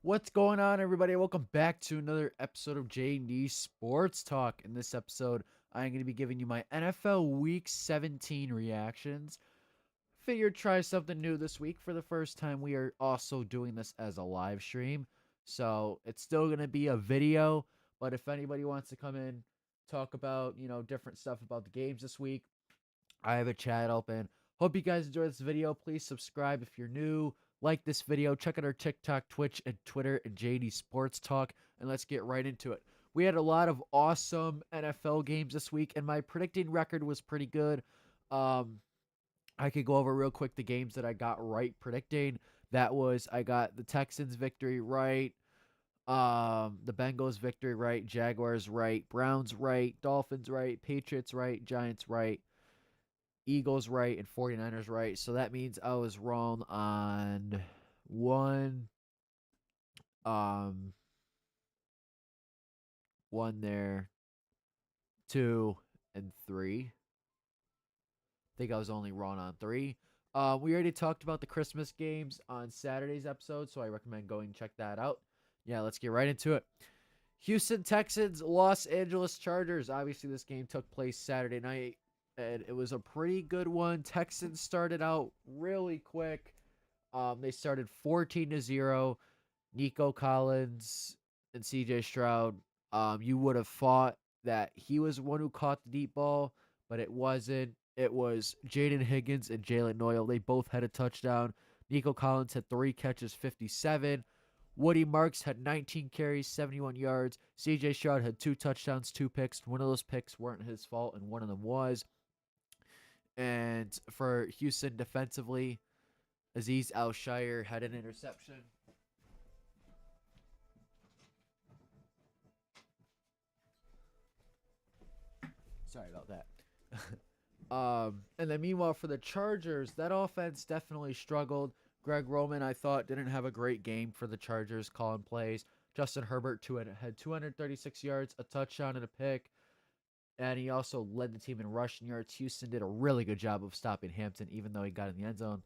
What's going on, everybody? Welcome back to another episode of J&D Sports Talk. In this episode, I'm going to be giving you my NFL Week 17 reactions. Figured try something new this week. For the first time, we are also doing this as a live stream. So it's still going to be a video, but if anybody wants to come in, talk about, different stuff about the games this week, I have a chat open. Hope you guys enjoy this video. Please subscribe if you're new. Like this video. Check out our TikTok, Twitch, and Twitter at JD Sports Talk. And let's get right into it. We had a lot of awesome NFL games this week, and my predicting record was pretty good. Um, I could go over real quick the games that I got right predicting. That was I got the Texans victory right, the Bengals victory right, Jaguars right, Browns right, Dolphins right, Patriots right, Giants right, Eagles right and 49ers right. So that means I was wrong on one um one there, two and three. I think I was only wrong on three. We already talked about the Christmas games on Saturday's episode, so I recommend going and check that out. Yeah, let's get right into it. Houston Texans, Los Angeles Chargers. Obviously, this game took place Saturday night, and it was a pretty good one. Texans started out really quick. They started 14-0. Nico Collins and CJ Stroud. You would have thought that he was the one who caught the deep ball, but it wasn't. It was Jaden Higgins and Jalen Noyle. They both had a touchdown. Nico Collins had 3 catches, 57. Woody Marks had 19 carries, 71 yards. CJ Stroud had 2 touchdowns, 2 picks. One of those picks weren't his fault, and one of them was. And for Houston defensively, Aziz Al-Shire had an interception. Sorry about that. And then meanwhile for the Chargers, that offense definitely struggled. Greg Roman, I thought, didn't have a great game for the Chargers calling plays. Justin Herbert had 236 yards, a touchdown, and a pick. And he also led the team in rushing yards. Houston did a really good job of stopping Hampton, even though he got in the end zone.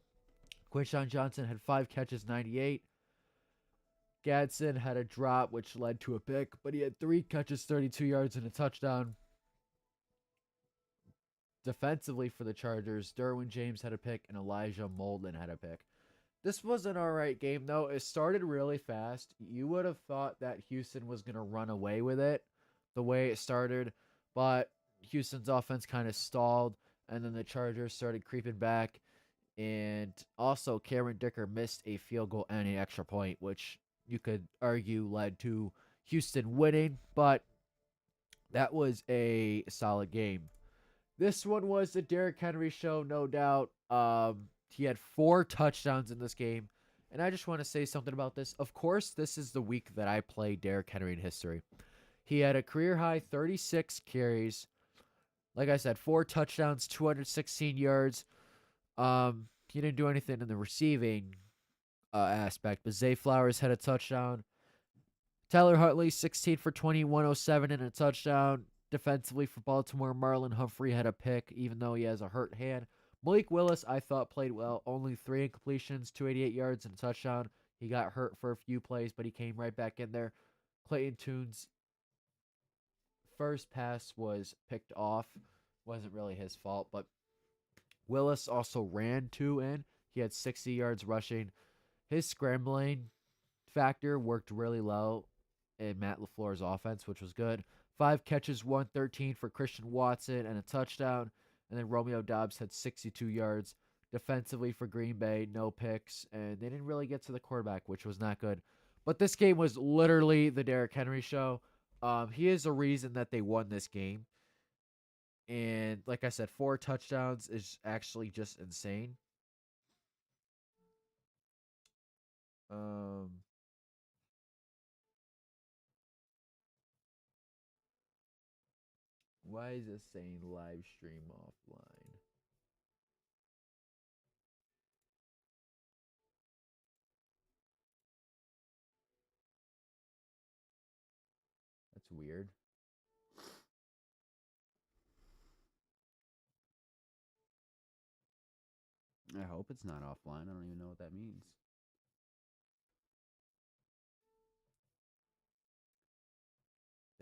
Quinshon Johnson had 5 catches, 98. Gadsden had a drop, which led to a pick, but he had 3 catches, 32 yards, and a touchdown. Defensively for the Chargers, Derwin James had a pick and Elijah Molden had a pick. This was an all right game, though. It started really fast. You would have thought that Houston was going to run away with it the way it started, but Houston's offense kind of stalled, and then the Chargers started creeping back. And also, Cameron Dicker missed a field goal and an extra point, which you could argue led to Houston winning, but that was a solid game. This one was the Derrick Henry show, no doubt. He had 4 touchdowns in this game. And I just want to say something about this. Of course, this is the week that I play Derrick Henry in history. He had a career high 36 carries. Like I said, 4 touchdowns, 216 yards. He didn't do anything in the receiving aspect, but Zay Flowers had a touchdown. Tyler Huntley, 16 for 20, 107 and a touchdown. Defensively for Baltimore, Marlon Humphrey had a pick, even though he has a hurt hand. Malik Willis, I thought, played well. Only 3 incompletions, 288 yards, and a touchdown. He got hurt for a few plays, but he came right back in there. Clayton Tune's first pass was picked off. Wasn't really his fault, but Willis also ran 2 in. He had 60 yards rushing. His scrambling factor worked really low in Matt LaFleur's offense, which was good. 5 catches, 113 for Christian Watson and a touchdown. And then Romeo Doubs had 62 yards. Defensively for Green Bay, no picks. And they didn't really get to the quarterback, which was not good. But this game was literally the Derrick Henry show. He is the reason that they won this game. And like I said, 4 touchdowns is actually just insane. Um, why is this saying live stream offline? That's weird. I hope it's not offline. I don't even know what that means.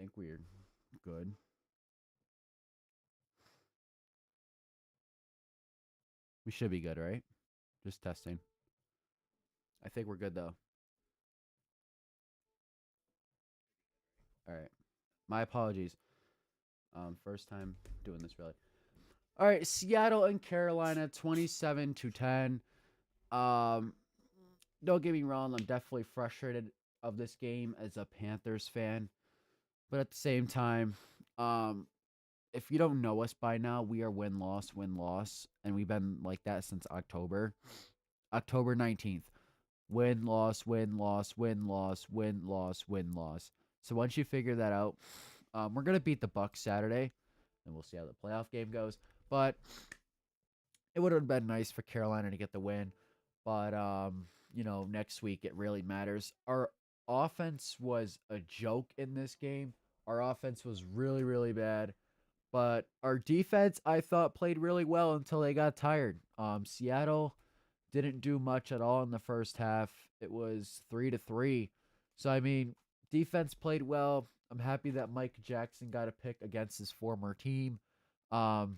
think we're good. We should be good, right? Just testing. I think we're good though. All right. My apologies. First time doing this really. All right, Seattle and Carolina 27-10. Um don't get me wrong, I'm definitely frustrated of this game as a Panthers fan, but at the same time, um if you don't know us by now, we are win loss, and we've been like that since October 19th. Win loss, win loss, win loss, win loss, win loss. So once you figure that out, we're gonna beat the Bucks Saturday, and we'll see how the playoff game goes. But it would have been nice for Carolina to get the win. But next week it really matters. Our offense was a joke in this game. Our offense was really, really bad. But our defense, I thought, played really well until they got tired. Seattle didn't do much at all in the first half. It was 3-3. So I mean, defense played well. I'm happy that Mike Jackson got a pick against his former team. Um,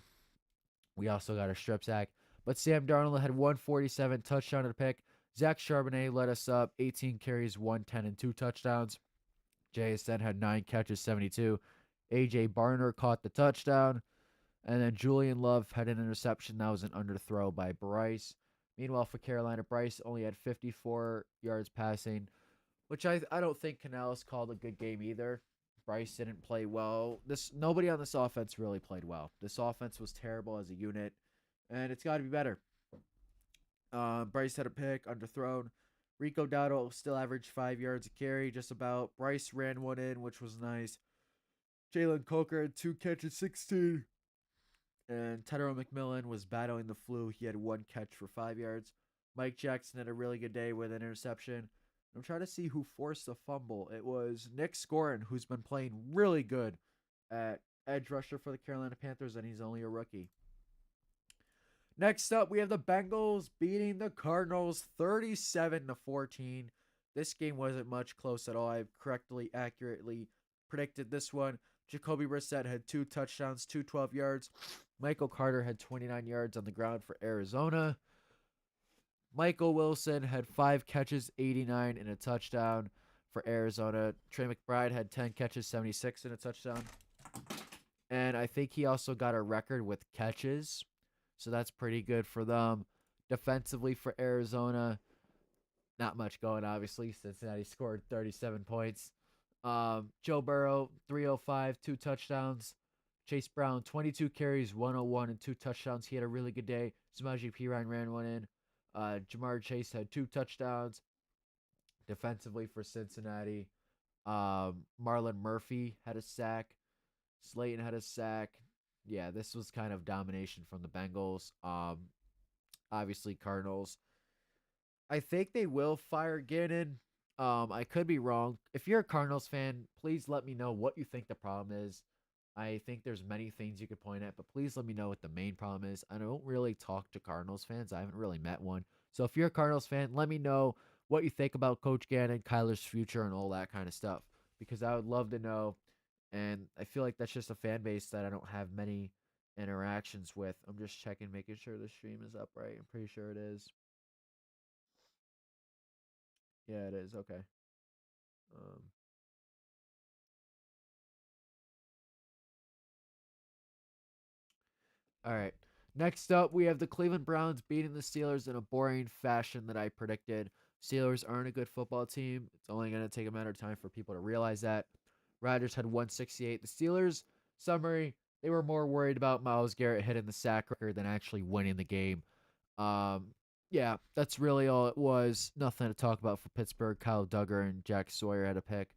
we also got a strip sack. But Sam Darnold had 147 touchdown to pick. Zach Charbonnet led us up 18 carries, 110, and 2 touchdowns. JSN had 9 catches, 72. AJ Barner caught the touchdown. And then Julian Love had an interception. That was an underthrow by Bryce. Meanwhile, for Carolina, Bryce only had 54 yards passing, which I don't think Canales called a good game either. Bryce didn't play well. Nobody on this offense really played well. This offense was terrible as a unit, and it's got to be better. Bryce had a pick, underthrown. Rico Dowdle still averaged 5 yards a carry, just about. Bryce ran one in, which was nice. Jalen Coker had 2 catches, 16. And Tedero McMillan was battling the flu. He had 1 catch for 5 yards. Mike Jackson had a really good day with an interception. I'm trying to see who forced the fumble. It was Nick Scorin, who's been playing really good at edge rusher for the Carolina Panthers, and he's only a rookie. Next up, we have the Bengals beating the Cardinals 37-14. This game wasn't much close at all. I accurately predicted this one. Jacoby Brissett had 2 touchdowns, 212 yards. Michael Carter had 29 yards on the ground for Arizona. Michael Wilson had 5 catches, 89, and a touchdown for Arizona. Trey McBride had 10 catches, 76, and a touchdown. And I think he also got a record with catches. So that's pretty good for them. Defensively for Arizona, not much going, obviously. Cincinnati scored 37 points. Joe Burrow, 305, 2 touchdowns. Chase Brown, 22 carries, 101, and 2 touchdowns. He had a really good day. Samaje Perine ran one in. Jamar Chase had 2 touchdowns. Defensively for Cincinnati, Marlon Murphy had a sack. Slayton had a sack. Yeah, this was kind of domination from the Bengals. Obviously Cardinals. I think they will fire Gannon. I could be wrong. If you're a Cardinals fan, please let me know what you think the problem is. I think there's many things you could point at, but please let me know what the main problem is. I don't really talk to Cardinals fans. I haven't really met one. So if you're a Cardinals fan, let me know what you think about Coach Gannon, Kyler's future, and all that kind of stuff. Because I would love to know. And I feel like that's just a fan base that I don't have many interactions with. I'm just checking, making sure the stream is up right. I'm pretty sure it is. Yeah, it is. Okay. Um, all right. Next up, we have the Cleveland Browns beating the Steelers in a boring fashion that I predicted. Steelers aren't a good football team. It's only going to take a matter of time for people to realize that. Rodgers had 168. The Steelers, summary, they were more worried about Myles Garrett hitting the sack record than actually winning the game. Um, yeah, that's really all it was. Nothing to talk about for Pittsburgh. Kyle Duggar and Jack Sawyer had a pick.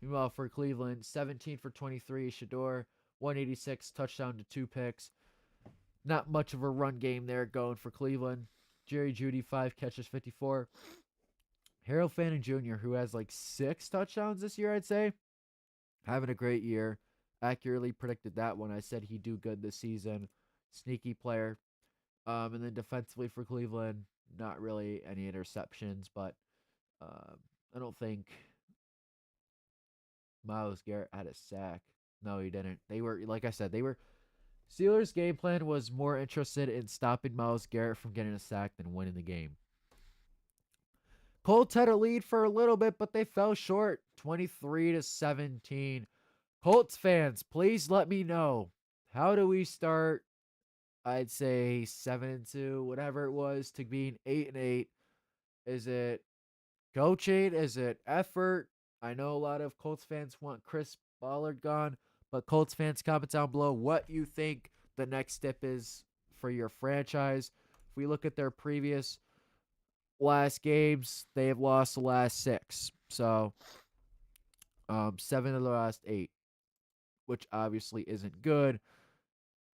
Meanwhile, for Cleveland, 17 for 23, Shador, 186, touchdown to 2 picks. Not much of a run game there going for Cleveland. Jerry Jeudy, 5 catches, 54. Harold Fanning Jr., who has like 6 touchdowns this year, I'd say. Having a great year. Accurately predicted that one. I said he'd do good this season. Sneaky player. And then defensively for Cleveland, not really any interceptions, but I don't think Miles Garrett had a sack. No, he didn't. They were, like I said, they were. Steelers' game plan was more interested in stopping Miles Garrett from getting a sack than winning the game. Colts had a lead for a little bit, but they fell short, 23-17. Colts fans, please let me know, how do we start? I'd say 7-2, whatever it was, to being 8-8. Is it coaching? Is it effort? I know a lot of Colts fans want Chris Ballard gone, but Colts fans, comment down below what you think the next step is for your franchise. If we look at their previous last games, they have lost the last 6. So, 7 of the last 8, which obviously isn't good.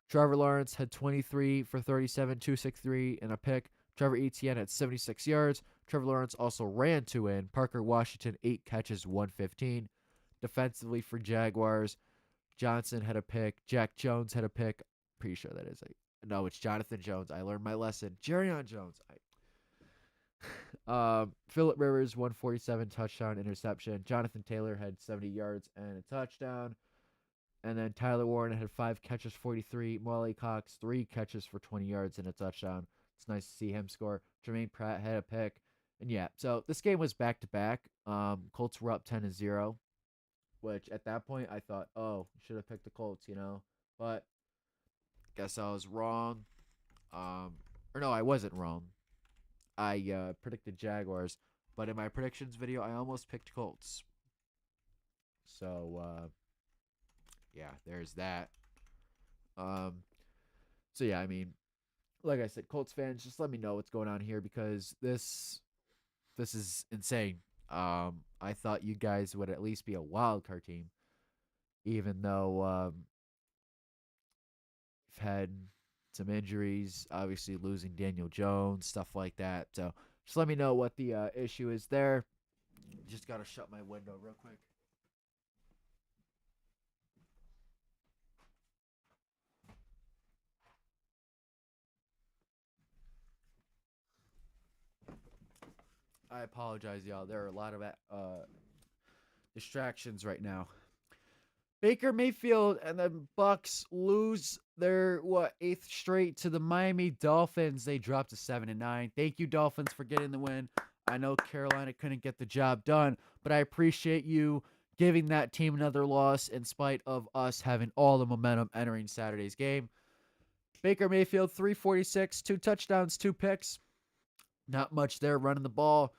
Trevor Lawrence had 23 for 37, 263, and a pick. Trevor Etienne had 76 yards. Trevor Lawrence also ran 2 in. Parker Washington, 8 catches, 115. Defensively for Jaguars, Johnson had a pick. Jack Jones had a pick. Pretty sure that is no, it's Jonathan Jones. I learned my lesson. Jerrion Jones. Phillip Rivers, 147, touchdown, interception. Jonathan Taylor had 70 yards and a touchdown. And then Tyler Warren had 5 catches, 43. Molly Cox, 3 catches for 20 yards and a touchdown. It's nice to see him score. Jermaine Pratt had a pick. And yeah, so this game was back to back. Colts were up 10-0, which at that point I thought, oh, should have picked the Colts, But guess I was wrong. Or no, I wasn't wrong. I predicted Jaguars, but in my predictions video, I almost picked Colts. So yeah, there's that. So yeah, I mean, like I said, Colts fans, just let me know what's going on here because this is insane. I thought you guys would at least be a wild card team, even though you've had some injuries, obviously losing Daniel Jones, stuff like that. So just let me know what the issue is there. Just gotta shut my window real quick. I apologize, y'all. There are a lot of distractions right now. Baker Mayfield and the Bucks lose their 8th straight to the Miami Dolphins. They dropped to 7-9. Thank you, Dolphins, for getting the win. I know Carolina couldn't get the job done, but I appreciate you giving that team another loss in spite of us having all the momentum entering Saturday's game. Baker Mayfield, 346, 2 touchdowns, 2 picks. Not much there running the ball.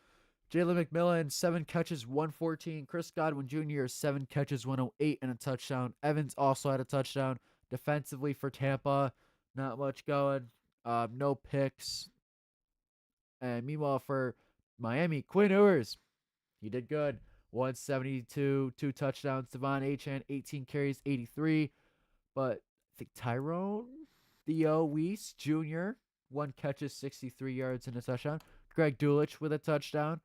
Jalen McMillan, 7 catches, 114. Chris Godwin Jr., 7 catches, 108, and a touchdown. Evans also had a touchdown. Defensively for Tampa, not much going. No picks. And meanwhile for Miami, Quinn Ewers, he did good. 172, 2 touchdowns. Devon Achane, 18 carries, 83. But I think Tyrone Theo Weiss Jr., 1 catches, 63 yards, and a touchdown. Greg Dulcich with a touchdown.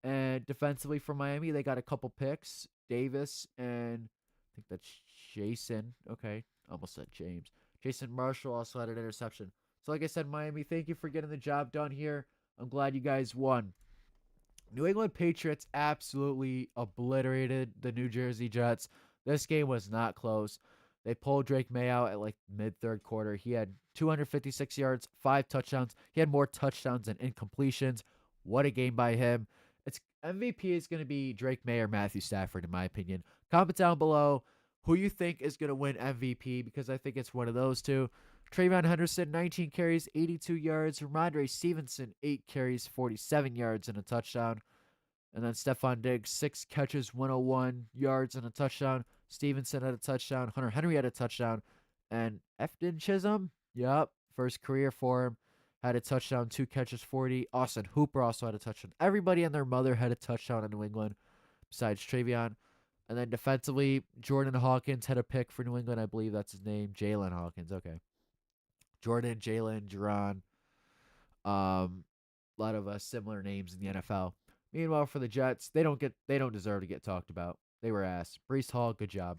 And defensively for Miami, they got a couple picks. Davis and I think that's Jason. Okay, almost said James. Jason Marshall also had an interception. So like I said, Miami, thank you for getting the job done here. I'm glad you guys won. New England Patriots absolutely obliterated the New Jersey Jets. This game was not close. They pulled Drake May out at like mid-third quarter. He had 256 yards, 5 touchdowns. He had more touchdowns than incompletions. What a game by him. It's MVP is going to be Drake May or Matthew Stafford, in my opinion. Comment down below who you think is going to win MVP because I think it's one of those two. Trayvon Henderson, 19 carries, 82 yards. Ramondre Stevenson, 8 carries, 47 yards and a touchdown. And then Stephon Diggs, 6 catches, 101 yards and a touchdown. Stevenson had a touchdown. Hunter Henry had a touchdown. And Efton Chisholm, yep, first career for him, had a touchdown, 2 catches, 40. Austin Hooper also had a touchdown. Everybody and their mother had a touchdown in New England besides Travion. And then defensively, Jordan Hawkins had a pick for New England. I believe that's his name. Jalen Hawkins. Okay. Jordan, Jalen, Jerron. A lot of similar names in the NFL. Meanwhile, for the Jets, they don't deserve to get talked about. They were ass. Breece Hall, good job.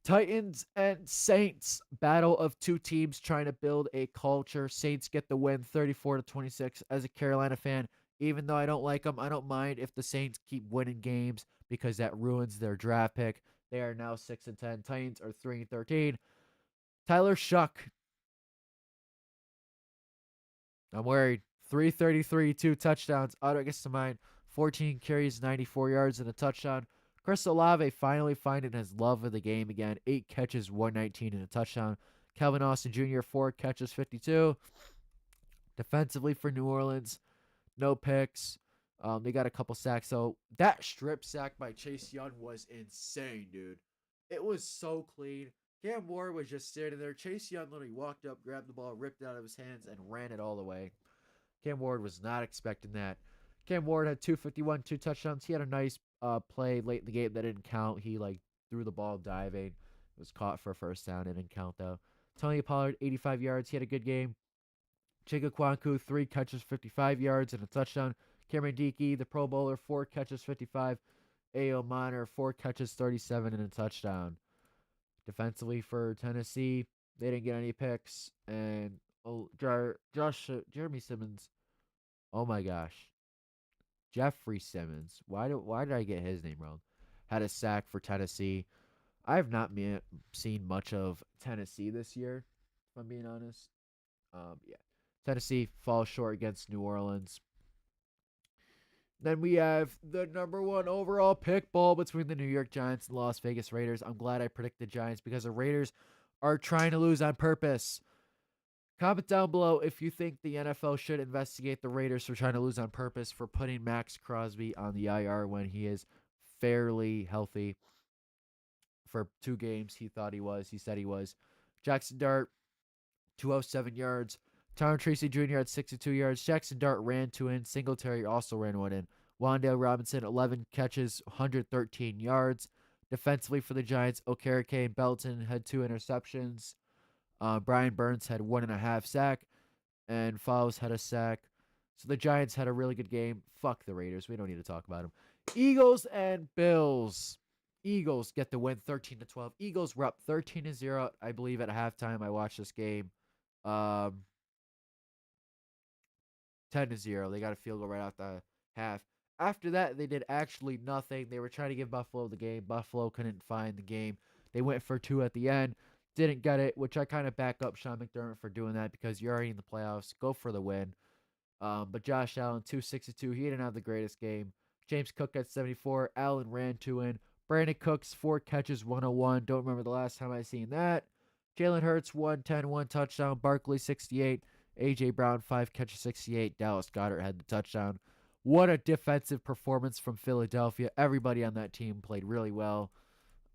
Titans and Saints, battle of two teams trying to build a culture. Saints get the win 34-26. As a Carolina fan, Even though I don't like them, I don't mind if the Saints keep winning games because that ruins their draft pick. They are now 6-10. Titans are 3-13. Tyler Shuck, I'm worried. 333, 2 touchdowns. Auto gets to mine. 14 carries, 94 yards, and a touchdown. Chris Olave finally finding his love of the game again. 8 catches, 119, and a touchdown. Calvin Austin Jr., 4 catches, 52. Defensively for New Orleans, no picks. They got a couple sacks. So that strip sack by Chase Young was insane, dude. It was so clean. Cam Ward was just standing there. Chase Young literally walked up, grabbed the ball, ripped it out of his hands, and ran it all the way. Cam Ward was not expecting that. Cam Ward had 251, 2 touchdowns. He had a nice play late in the game that didn't count. He threw the ball diving. It was caught for a first down. It didn't count though. Tony Pollard, 85 yards. He had a good game. Chigga Kwanku, 3 catches, 55 yards, and a touchdown. Cameron Dickey, the Pro Bowler, 4 catches, 55. A.O. Minor, 4 catches, 37, and a touchdown. Defensively for Tennessee, they didn't get any picks. And Jeremy Simmons, oh my gosh. Jeffrey Simmons. Why did I get his name wrong? Had a sack for Tennessee. I have not seen much of Tennessee this year, if I'm being honest. Yeah. Tennessee falls short against New Orleans. Then we have the number 1 overall pick ball between the New York Giants and Las Vegas Raiders. I'm glad I predicted Giants because the Raiders are trying to lose on purpose. Comment down below if you think the NFL should investigate the Raiders for trying to lose on purpose for putting Max Crosby on the IR when he is fairly healthy. For 2 games, he said he was. Jackson Dart, 207 yards. Tyron Tracy Jr. had 62 yards. Jackson Dart ran 2 in. Singletary also ran 1 in. Wan'Dale Robinson, 11 catches, 113 yards. Defensively for the Giants, Okereke and Belton had 2 interceptions. Brian Burns had 1.5 sack. And Fowles had a sack. So the Giants had a really good game. Fuck the Raiders. We don't need to talk about them. Eagles and Bills. Eagles get the win 13-12. Eagles were up 13-0, I believe, at halftime. I watched this game. 10-0. They got a field goal right out the half. After that, they did actually nothing. They were trying to give Buffalo the game. Buffalo couldn't find the game. They went for 2 at the end. Didn't get it, which I kind of back up Sean McDermott for doing that because you're already in the playoffs. Go for the win. But Josh Allen, 262. He didn't have the greatest game. James Cook at 74. Allen ran 2 in. Brandon Cooks, 4 catches, 101. Don't remember the last time I seen that. Jalen Hurts, 110, 1 touchdown. Barkley, 68. A.J. Brown, 5 catches, 68. Dallas Goedert had the touchdown. What a defensive performance from Philadelphia. Everybody on that team played really well.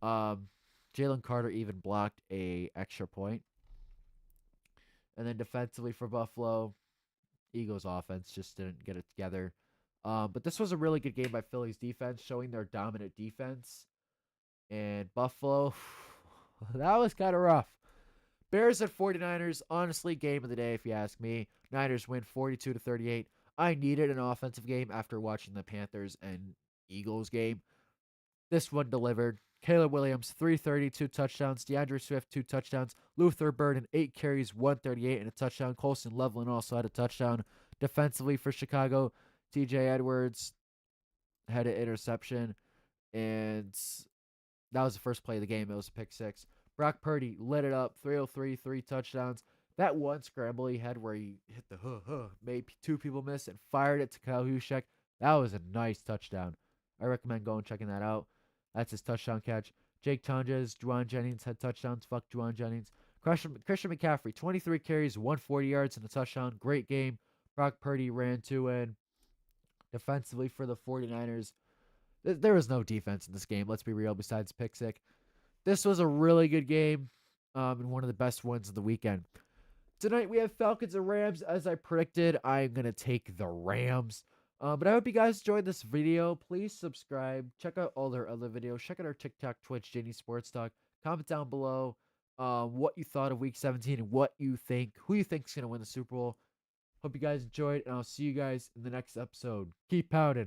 Jalen Carter even blocked a extra point. And then defensively for Buffalo, Eagles offense just didn't get it together. But this was a really good game by Philly's defense, showing their dominant defense. And Buffalo, that was kind of rough. Bears at 49ers, honestly, game of the day if you ask me. Niners win 42-38. I needed an offensive game after watching the Panthers and Eagles game. This one delivered. Caleb Williams, 332 touchdowns. DeAndre Swift, 2 touchdowns. Luther Burden, 8 carries, 138 and a touchdown. Colson Loveland also had a touchdown. Defensively for Chicago, TJ Edwards had an interception. And that was the first play of the game. It was a pick 6. Brock Purdy lit it up, 303, 3 touchdowns. That one scramble he had where he hit the made 2 people miss and fired it to Kyle Juszczyk. That was a nice touchdown. I recommend going and checking that out. That's his touchdown catch. Jake Tonjes, Juwan Jennings had touchdowns. Fuck Juwan Jennings. Christian McCaffrey, 23 carries, 140 yards and a touchdown. Great game. Brock Purdy ran 2 in. Defensively for the 49ers, there was no defense in this game. Let's be real, besides pick 6. This was a really good game and one of the best ones of the weekend. Tonight we have Falcons and Rams. As I predicted, I'm going to take the Rams. But I hope you guys enjoyed this video. Please subscribe. Check out all their other videos. Check out our TikTok, Twitch, Janie Sports Talk. Comment down below what you thought of Week 17 and who you think is going to win the Super Bowl. Hope you guys enjoyed, and I'll see you guys in the next episode. Keep pounding.